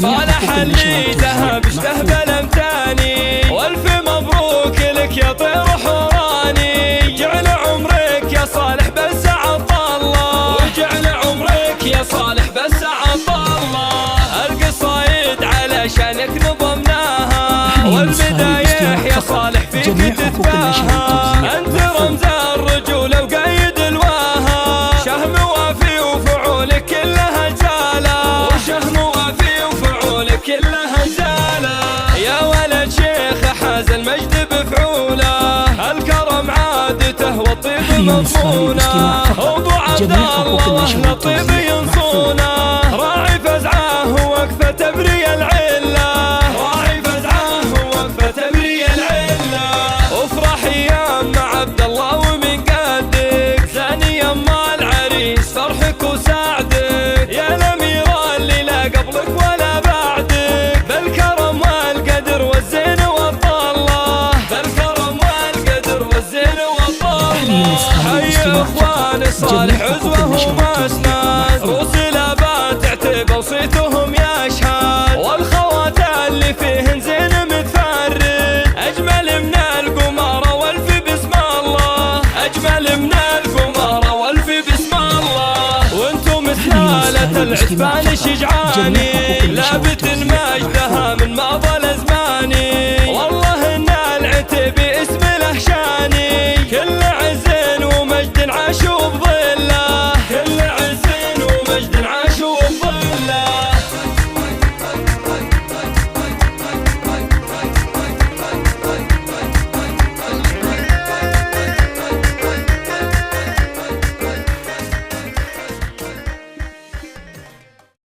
صالح اللي ذهب استهبل امتاني، والف مبروك لك يا طير حوراني. جعل عمرك يا صالح بس عطالله، وجعل عمرك يا صالح بس عطالله. القصايد علشانك نظمناها، والمدايح يا صالح فيك تتباهى. انت رمز الرجولة وقايد الواها، شهم وافي وفعولك كلها جالة، وشهم وافي وفعولك كلها جالة. يا ولد شيخ حاز المجد بفعوله، الكرم عادته والطيب مضمونه. ابو عبد الله لطيب ينصونه، راعي فزعه ووقفه تبري العله، راعي فزعه ووقفه تبري العله. افرح يا ام عبد الله ومن قدك، زاني يما العريس فرحك وسعدك. يا الاميره اللي لا قبلك ولا بعدك، بالكرم والقدر والزين والطله، بالكرم والقدر والزين والطله. حي اخوان الصالح عزوهم اسناد، رسل ابات تعتب وصيتهم يشهد. والخوات اللي فيهن زين متفرد، اجمل من القمارة والف بسم الله، اجمل من القمارة والف بسم الله. وانتم سلالة العثمان شجعاني، لابت مجدها من ماضى الازماني. والله